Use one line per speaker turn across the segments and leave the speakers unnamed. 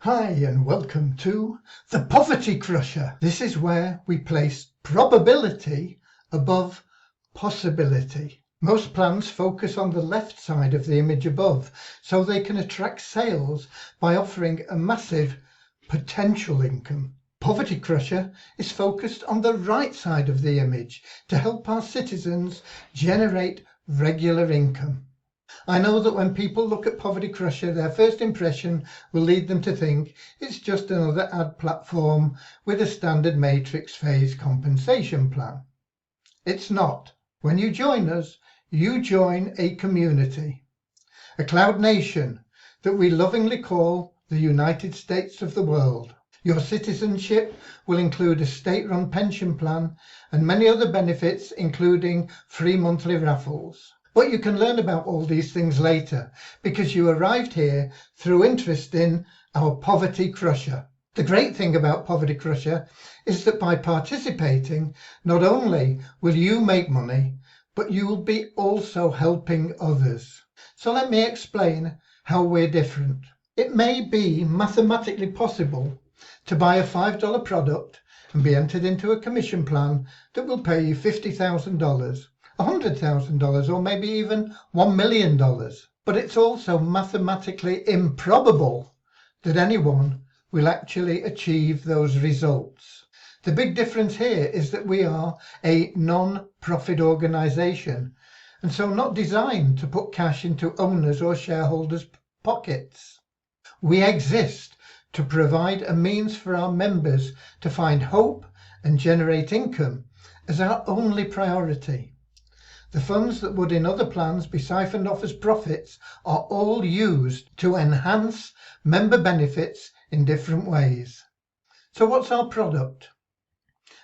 Hi and welcome to the Poverty Crusher. This is where we place probability above possibility. Most plans focus on the left side of the image above so they can attract sales by offering a massive potential income. Poverty Crusher is focused on the right side of the image to help our citizens generate regular income. I know that when people look at Poverty Crusher, their first impression will lead them to think it's just another ad platform with a standard matrix phase compensation plan. It's not. When you join us, you join a community, a cloud nation that we lovingly call the United States of the world. Your citizenship will include a state-run pension plan and many other benefits, including free monthly raffles. But you can learn about all these things later because you arrived here through interest in our Poverty Crusher. The great thing about Poverty Crusher is that by participating, not only will you make money, but you will be also helping others. So let me explain how we're different. It may be mathematically possible to buy a $5 product and be entered into a commission plan that will pay you $50,000. $100,000 or maybe even $1 million. But it's also mathematically improbable that anyone will actually achieve those results. The big difference here is that we are a non-profit organisation and so not designed to put cash into owners or shareholders' pockets. We exist to provide a means for our members to find hope and generate income as our only priority. The funds that would in other plans be siphoned off as profits are all used to enhance member benefits in different ways. So what's our product?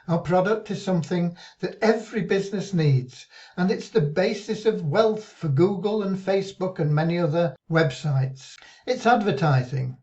Our product is something that every business needs, and it's the basis of wealth for Google and Facebook and many other websites. It's advertising.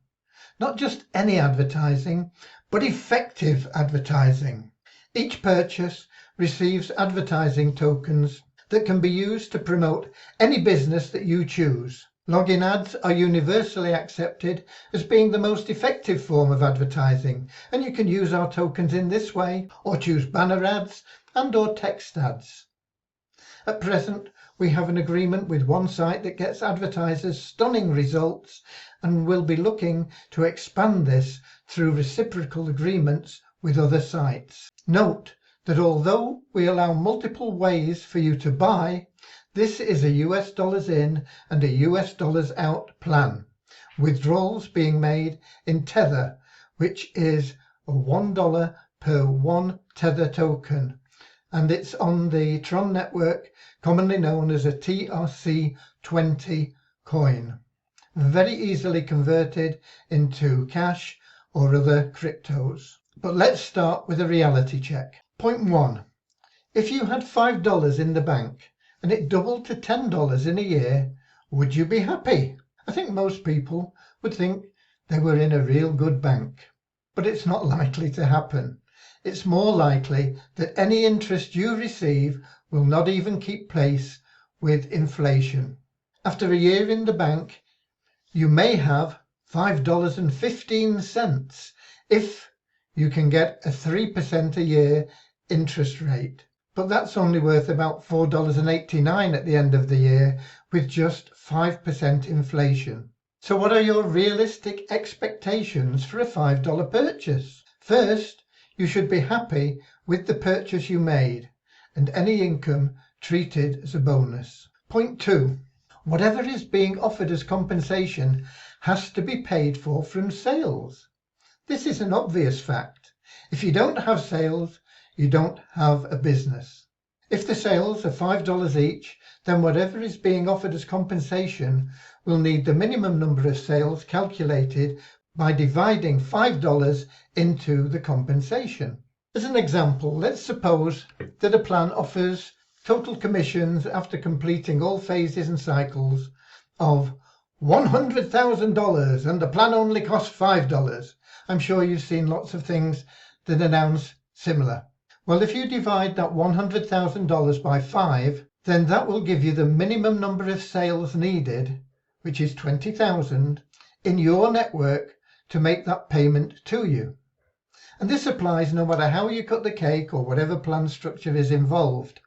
Not just any advertising, but effective advertising. Each purchase receives advertising tokens that can be used to promote any business that you choose. Login ads are universally accepted as being the most effective form of advertising, and you can use our tokens in this way or choose banner ads and/or text ads. At present, we have an agreement with one site that gets advertisers stunning results and will be looking to expand this through reciprocal agreements with other sites. Note that although we allow multiple ways for you to buy, this is a US dollars in and a US dollars out plan. Withdrawals being made in Tether, which is a $1 per one Tether token, and it's on the Tron network, commonly known as a TRC20 coin. Very easily converted into cash or other cryptos. But let's start with a reality check. Point 1. If you had $5 in the bank and it doubled to $10 in a year, would you be happy? I think most people would think they were in a real good bank. But it's not likely to happen. It's more likely that any interest you receive will not even keep pace with inflation. After a year in the bank, you may have $5.15 if you can get a 3% a year interest rate. But that's only worth about $4.89 at the end of the year with just 5% inflation. So what are your realistic expectations for a $5 purchase? First, you should be happy with the purchase you made and any income treated as a bonus. Point 2. Whatever is being offered as compensation has to be paid for from sales. This is an obvious fact. If you don't have sales, you don't have a business. If the sales are $5 each, then whatever is being offered as compensation will need the minimum number of sales calculated by dividing $5 into the compensation. As an example, let's suppose that a plan offers total commissions after completing all phases and cycles of $100,000 and the plan only costs $5. I'm sure you've seen lots of things that announce similar. Well, if you divide that $100,000 by 5, then that will give you the minimum number of sales needed, which is 20,000, in your network to make that payment to you. And this applies no matter how you cut the cake or whatever plan structure is involved.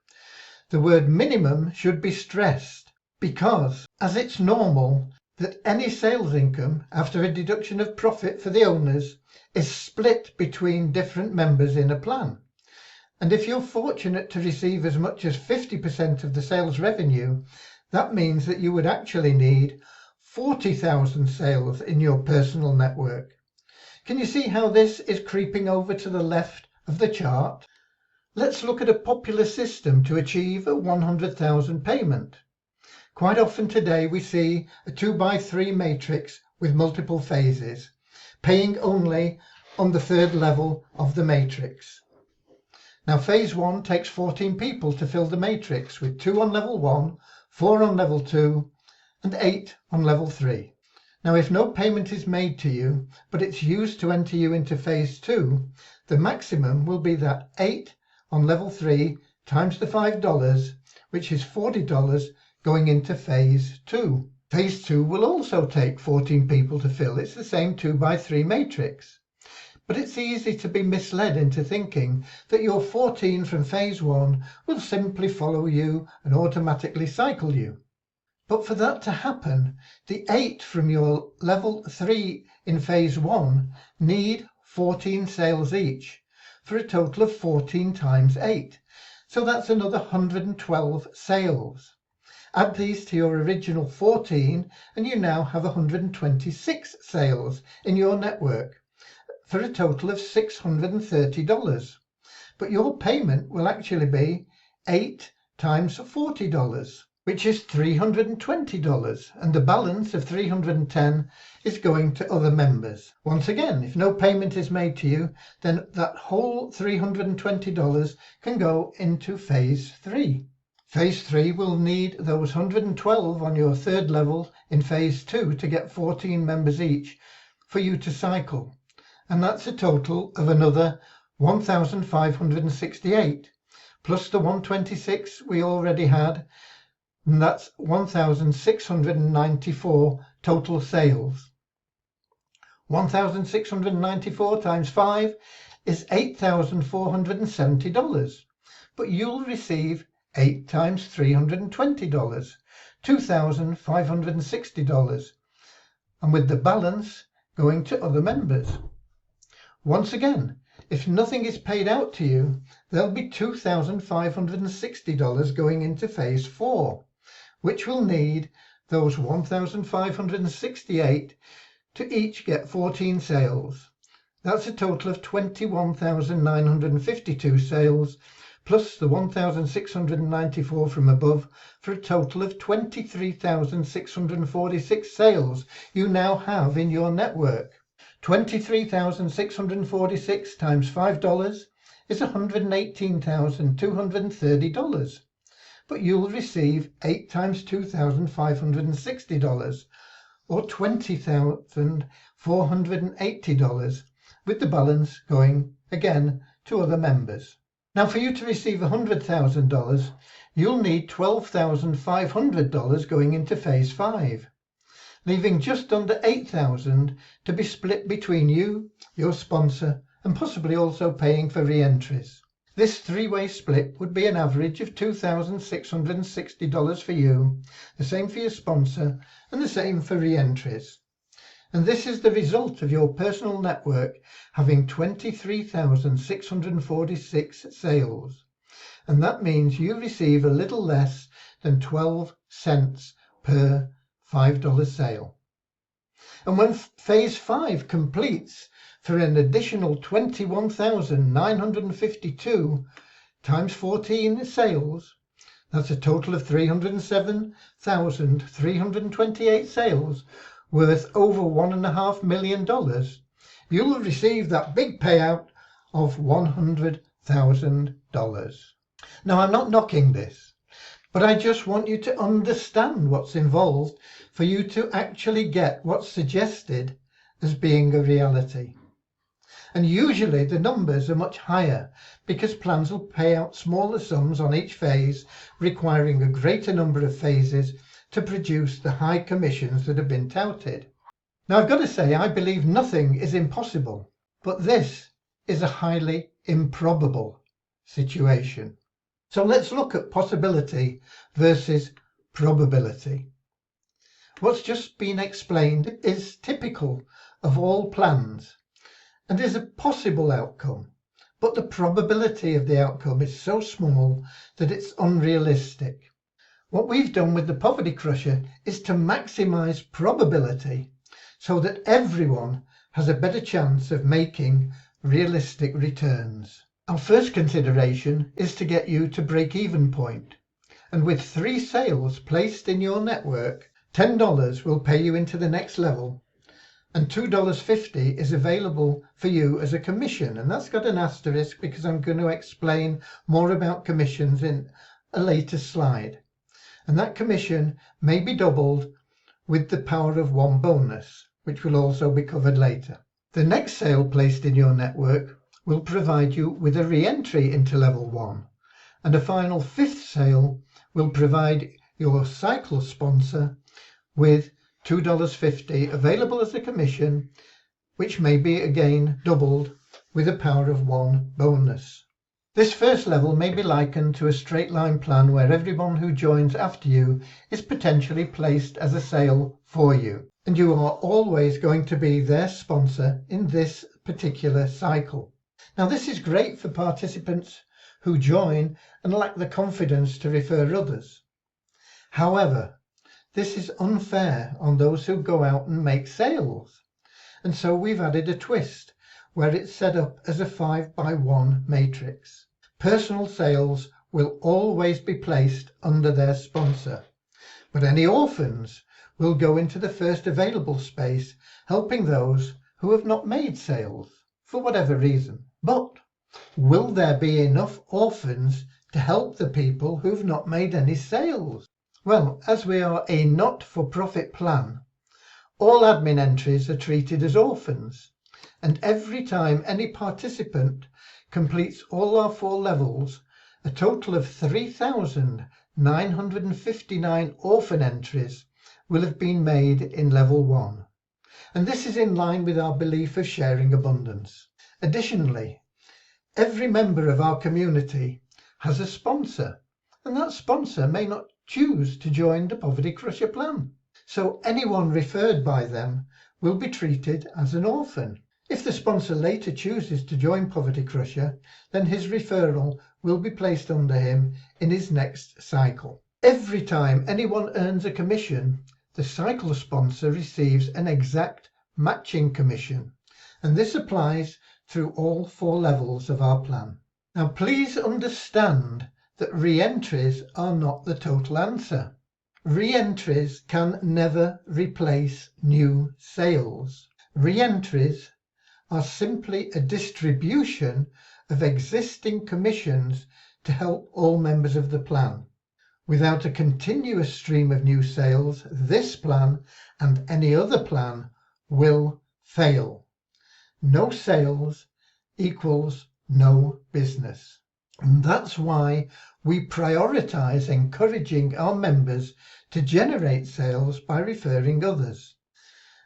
The word minimum should be stressed because, as it's normal that any sales income after a deduction of profit for the owners is split between different members in a plan. And if you're fortunate to receive as much as 50% of the sales revenue, that means that you would actually need 40,000 sales in your personal network. Can you see how this is creeping over to the left of the chart? Let's look at a popular system to achieve a 100,000 payment. Quite often today we see a 2x3 matrix with multiple phases, paying only on the third level of the matrix. Now phase 1 takes 14 people to fill the matrix, with 2 on level 1, 4 on level 2 and 8 on level 3. Now if no payment is made to you, but it's used to enter you into phase 2, the maximum will be that 8 on level 3 times the $5, which is $40 going into phase 2. Phase 2 will also take 14 people to fill. It's the same 2x3 matrix. But it's easy to be misled into thinking that your 14 from phase 1 will simply follow you and automatically cycle you. But for that to happen, the 8 from your level 3 in phase 1 need 14 sales each, for a total of 14 times 8. So that's another 112 sales. Add these to your original 14 and you now have 126 sales in your network, for a total of $630. But your payment will actually be 8 times $40, which is $320, and the balance of 310 is going to other members. Once again, if no payment is made to you, then that whole $320 can go into phase 3. Phase 3 will need those 112 on your third level in phase 2 to get 14 members each for you to cycle. And that's a total of another 1,568, plus the 126 we already had, and that's 1,694 total sales. 1,694 times 5 is $8,470, but you'll receive 8 times $320, $2,560, and with the balance going to other members. Once again, if nothing is paid out to you, there'll be $2,560 going into phase 4, which will need those 1,568 to each get 14 sales. That's a total of 21,952 sales, plus the 1,694 from above, for a total of 23,646 sales you now have in your network. 23,646 times $5 is $118,230, but you'll receive 8 times $2,560, or $20,480, with the balance going again to other members. Now for you to receive $100,000, you'll need $12,500 going into phase 5. Leaving just under 8,000 to be split between you, your sponsor, and possibly also paying for re-entries. This three-way split would be an average of $2,660 for you, the same for your sponsor, and the same for re-entries. And this is the result of your personal network having 23,646 sales. And that means you receive a little less than 12 cents per $5 sale. And when phase 5 completes, for an additional 21,952 times 14 sales, that's a total of 307,328 sales worth over $1.5 million, you'll receive that big payout of $100,000. Now, I'm not knocking this, but I just want you to understand what's involved for you to actually get what's suggested as being a reality. And usually the numbers are much higher because plans will pay out smaller sums on each phase, requiring a greater number of phases to produce the high commissions that have been touted. Now I've got to say I believe nothing is impossible, but this is a highly improbable situation. So let's look at possibility versus probability. What's just been explained is typical of all plans and is a possible outcome, but the probability of the outcome is so small that it's unrealistic. What we've done with the Poverty Crusher is to maximize probability so that everyone has a better chance of making realistic returns. Our first consideration is to get you to break-even point, and with 3 sales placed in your network, $10 will pay you into the next level, and $2.50 is available for you as a commission, and that's got an asterisk because I'm going to explain more about commissions in a later slide. And that commission may be doubled with the power of 1 bonus, which will also be covered later. The next sale placed in your network will provide you with a re-entry into level 1, and a final 5th sale will provide your cycle sponsor with $2.50 available as a commission, which may be again doubled with a power of 1 bonus. This first level may be likened to a straight line plan where everyone who joins after you is potentially placed as a sale for you, and you are always going to be their sponsor in this particular cycle. Now this is great for participants who join and lack the confidence to refer others. However, this is unfair on those who go out and make sales, and so we've added a twist where it's set up as a 5x1 matrix. Personal sales will always be placed under their sponsor, but any orphans will go into the first available space, helping those who have not made sales for whatever reason. But will there be enough orphans to help the people who've not made any sales? Well, as we are a not-for-profit plan, all admin entries are treated as orphans, and every time any participant completes all our 4 levels, a total of 3,959 orphan entries will have been made in level 1. And this is in line with our belief of sharing abundance. Additionally, every member of our community has a sponsor, and that sponsor may not choose to join the Poverty Crusher plan. So anyone referred by them will be treated as an orphan. If the sponsor later chooses to join Poverty Crusher, then his referral will be placed under him in his next cycle. Every time anyone earns a commission, the cycle sponsor receives an exact matching commission, and this applies through all 4 levels of our plan. Now please understand that re-entries are not the total answer. Re-entries can never replace new sales. Re-entries are simply a distribution of existing commissions to help all members of the plan. Without a continuous stream of new sales, this plan and any other plan will fail. No sales equals no business. And that's why we prioritize encouraging our members to generate sales by referring others.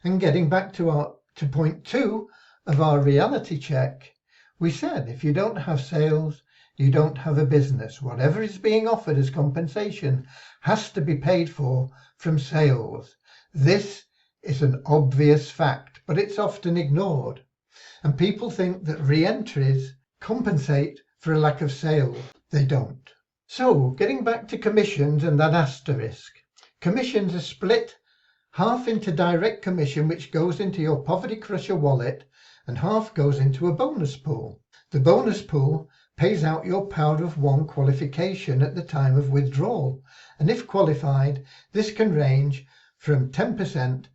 And getting back to point 2 of our reality check, we said if you don't have sales, you don't have a business. Whatever is being offered as compensation has to be paid for from sales. This is an obvious fact, but it's often ignored. And people think that re-entries compensate for a lack of sales. They don't. So getting back to commissions and that asterisk, commissions are split half into direct commission, which goes into your Poverty Crusher wallet, and half goes into a bonus pool. The bonus pool pays out your power of 1 qualification at the time of withdrawal, and if qualified, this can range from 10%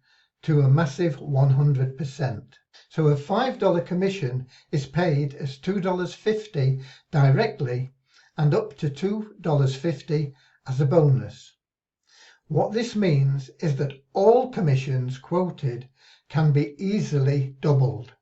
to a massive 100%. So a $5 commission is paid as $2.50 directly and up to $2.50 as a bonus. What this means is that all commissions quoted can be easily doubled.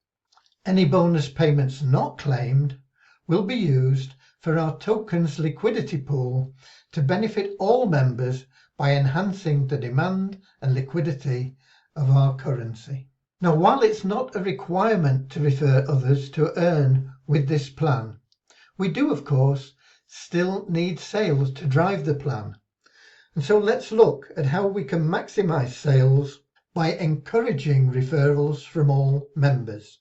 Any bonus payments not claimed will be used for our tokens liquidity pool to benefit all members by enhancing the demand and liquidity of our currency. Now, while it's not a requirement to refer others to earn with this plan, we do, of course, still need sales to drive the plan. And so let's look at how we can maximize sales by encouraging referrals from all members.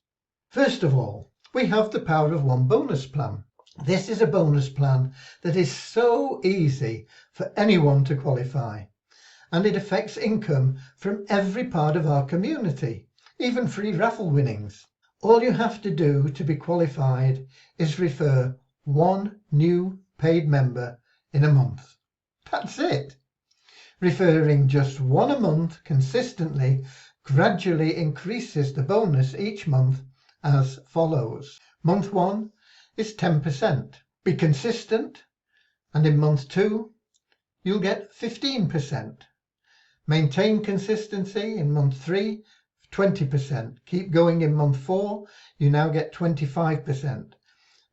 First of all, we have the Power of One bonus plan. This is a bonus plan that is so easy for anyone to qualify, and it affects income from every part of our community, even free raffle winnings. All you have to do to be qualified is refer one new paid member in a month. That's it. Referring just one a month consistently gradually increases the bonus each month as follows. Month 1 is 10%. Be consistent, and in month 2 you'll get 15%. Maintain consistency in month 3, 20%. Keep going in month 4, you now get 25%.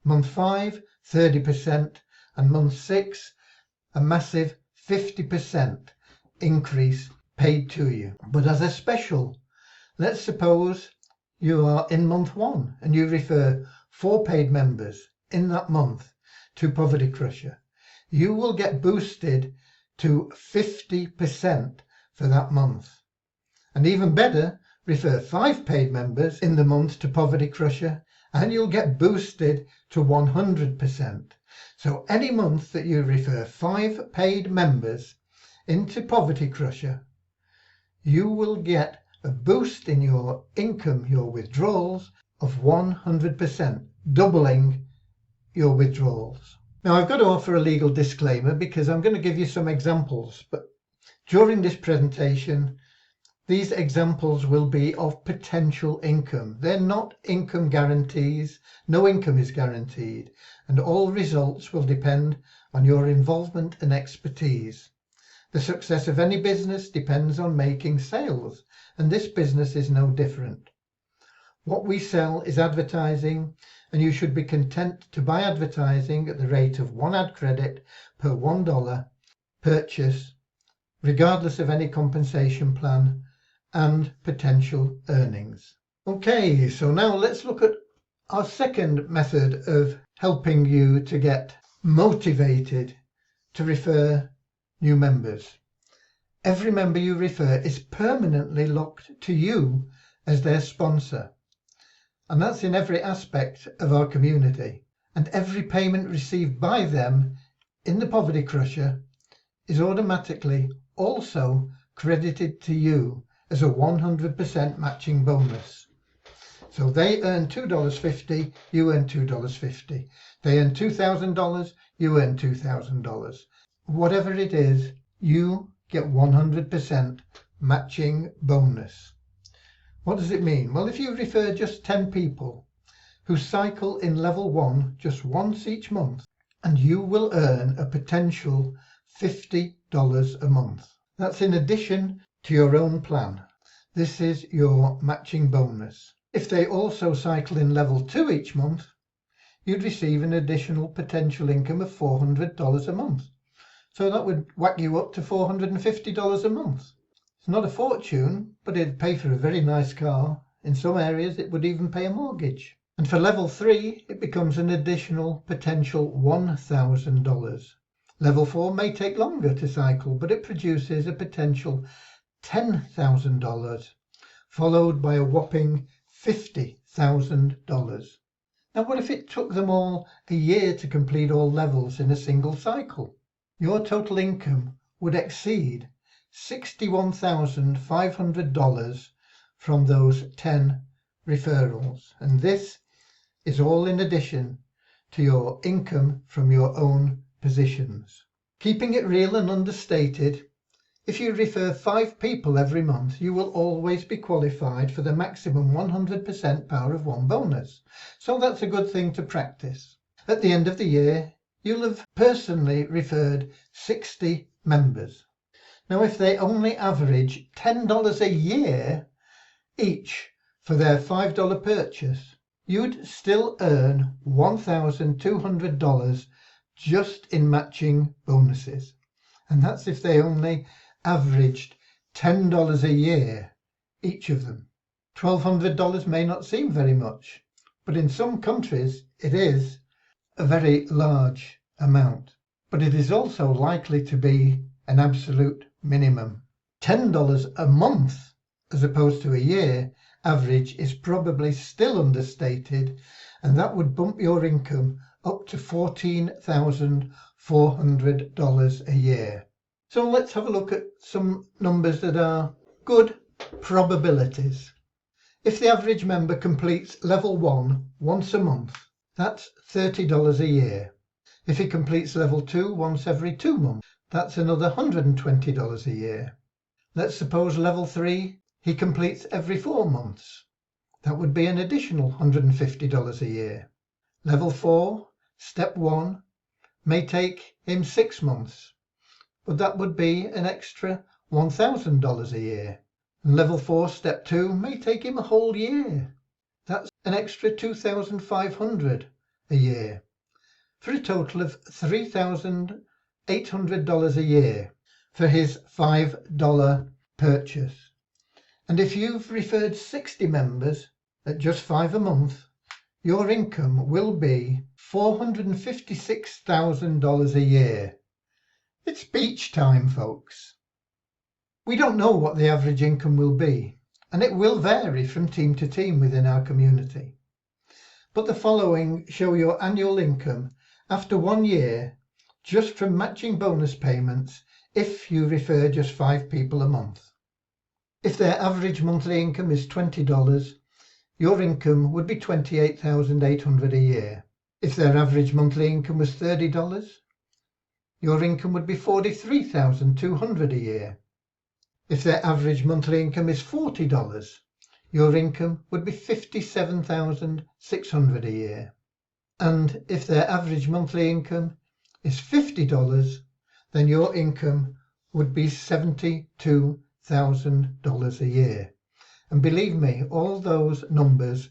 Month 5, 30%, and month 6, a massive 50% increase paid to you. But as a special, let's suppose you are in month 1 and you refer 4 paid members in that month to Poverty Crusher. You will get boosted to 50% for that month. And even better, refer 5 paid members in the month to Poverty Crusher and you'll get boosted to 100%. So any month that you refer 5 paid members into Poverty Crusher, you will get a boost in your income, your withdrawals, of 100%, doubling your withdrawals. Now, I've got to offer a legal disclaimer because I'm going to give you some examples, but during this presentation, these examples will be of potential income. They're not income guarantees. No income is guaranteed, and all results will depend on your involvement and expertise. The success of any business depends on making sales, and this business is no different. What we sell is advertising, and you should be content to buy advertising at the rate of 1 ad credit per $1 purchase, regardless of any compensation plan and potential earnings. Okay, so now let's look at our second method of helping you to get motivated to refer new members. Every member you refer is permanently locked to you as their sponsor, and that's in every aspect of our community. And every payment received by them in the Poverty Crusher is automatically also credited to you as a 100% matching bonus. So they earn $2.50, you earn $2.50. They earn $2,000, you earn $2,000. Whatever it is, you get 100% matching bonus. What does it mean? Well, if you refer just 10 people who cycle in level 1 just once each month, and you will earn a potential $50 a month. That's in addition to your own plan. This is your matching bonus. If they also cycle in level 2 each month, you'd receive an additional potential income of $400 a month. So that would whack you up to $450 a month. It's not a fortune, but it'd pay for a very nice car. In some areas it would even pay a mortgage. And for level 3, it becomes an additional potential $1,000. Level 4 may take longer to cycle, but it produces a potential $10,000, followed by a whopping $50,000. Now, what if it took them all a year to complete all levels in a single cycle? Your total income would exceed $61,500 from those 10 referrals. And this is all in addition to your income from your own positions. Keeping it real and understated, if you refer 5 people every month, you will always be qualified for the maximum 100% Power of One bonus. So that's a good thing to practice. At the end of the year, you'll have personally referred 60 members. Now, if they only average $10 a year each for their $5 purchase, you'd still earn $1,200 just in matching bonuses. And that's if they only averaged $10 a year, each of them. $1,200 may not seem very much, but in some countries it is a very large amount. But it is also likely to be an absolute minimum. $10 a month as opposed to a year average is probably still understated, and that would bump your income up to $14,400 a year. So let's have a look at some numbers that are good probabilities. If the average member completes level 1 once a month, that's $30 a year. If he completes level 2 once every 2 months, that's another $120 a year. Let's suppose level 3 he completes every 4 months. That would be an additional $150 a year. Level 4, step 1, may take him 6 months, but that would be an extra $1,000 a year. And level 4, step 2, may take him a whole year. That's an extra $2,500 a year, for a total of $3,800 a year for his $5 purchase. And if you've referred 60 members at just $5 a month, your income will be $456,000 a year. It's beach time, folks. We don't know what the average income will be, and it will vary from team to team within our community. But the following show your annual income after 1 year just from matching bonus payments if you refer just 5 people a month. If their average monthly income is $20, your income would be $28,800 a year. If their average monthly income was $30, your income would be $43,200 a year. If their average monthly income is $40, your income would be $57,600 a year. And if their average monthly income is $50, then your income would be $72,000 a year. And believe me, all those numbers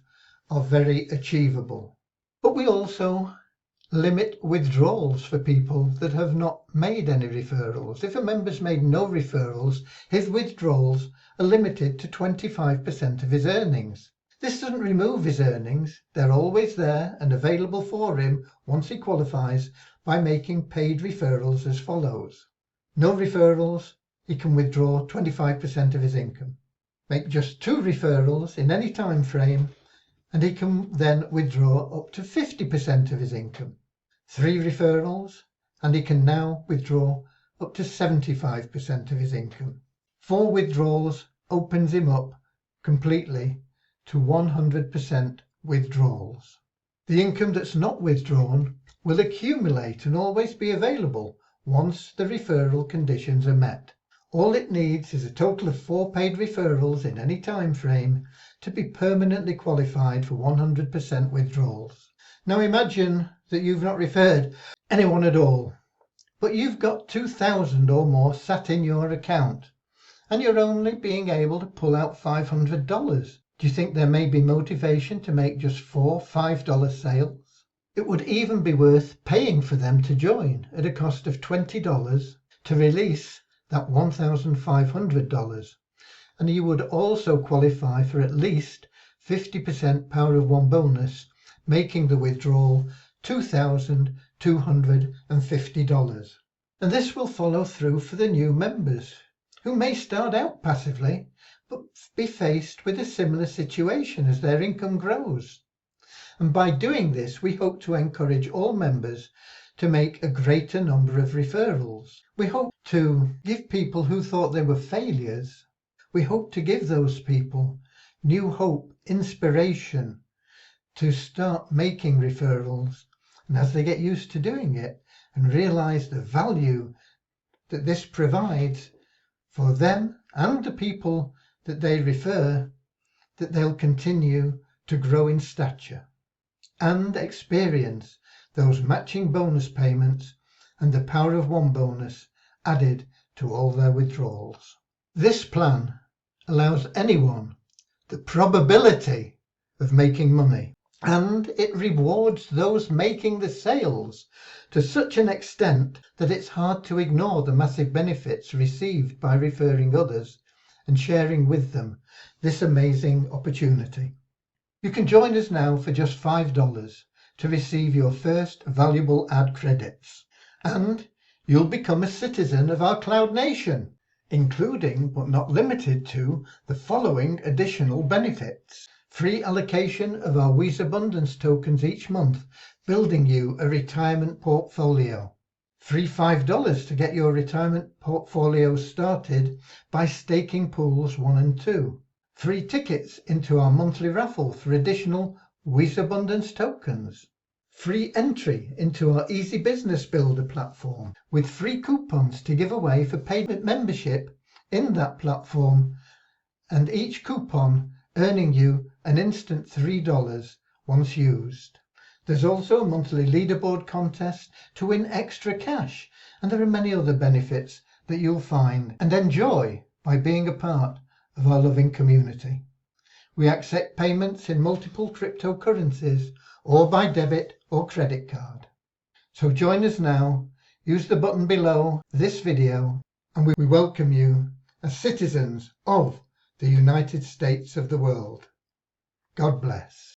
are very achievable. But we also limit withdrawals for people that have not made any referrals. If a member's made no referrals, his withdrawals are limited to 25% of his earnings. This doesn't remove his earnings. They're always there and available for him once he qualifies by making paid referrals as follows. No referrals, he can withdraw 25% of his income. Make just 2 referrals in any time frame, and he can then withdraw up to 50% of his income. 3 referrals, and he can now withdraw up to 75% of his income. 4 withdrawals opens him up completely to 100% withdrawals. The income that's not withdrawn will accumulate and always be available once the referral conditions are met. All it needs is a total of 4 paid referrals in any time frame to be permanently qualified for 100% withdrawals. Now imagine that you've not referred anyone at all, but you've got 2,000 or more sat in your account, and you're only being able to pull out $500. Do you think there may be motivation to make just 4 $5 sales? It would even be worth paying for them to join at a cost of $20 to release that $1,500, and you would also qualify for at least 50% Power of One bonus, making the withdrawal $2,250. And this will follow through for the new members, who may start out passively but be faced with a similar situation as their income grows. And by doing this, we hope to encourage all members to make a greater number of referrals. We hope to give people who thought they were failures, we hope to give those people new hope, inspiration to start making referrals. And as they get used to doing it and realize the value that this provides for them and the people that they refer, that they'll continue to grow in stature and experience those matching bonus payments and the Power of One bonus added to all their withdrawals. This plan allows anyone the probability of making money, and it rewards those making the sales to such an extent that it's hard to ignore the massive benefits received by referring others and sharing with them this amazing opportunity. You can join us now for just $5 to receive your first valuable ad credits, and you'll become a citizen of our Cloud Nation, including but not limited to the following additional benefits: free allocation of our WSA Abundance tokens each month, building you a retirement portfolio. Free $5 to get your retirement portfolio started by staking pools 1 and 2. Free tickets into our monthly raffle for additional WSA Abundance tokens. Free entry into our Easy Business Builder platform with free coupons to give away for paid membership in that platform, and each coupon earning you an instant $3 once used. There's also a monthly leaderboard contest to win extra cash, and there are many other benefits that you'll find and enjoy by being a part of our loving community. We accept payments in multiple cryptocurrencies or by debit or credit card. So join us now, use the button below this video, and we welcome you as citizens of the United States of the world. God bless.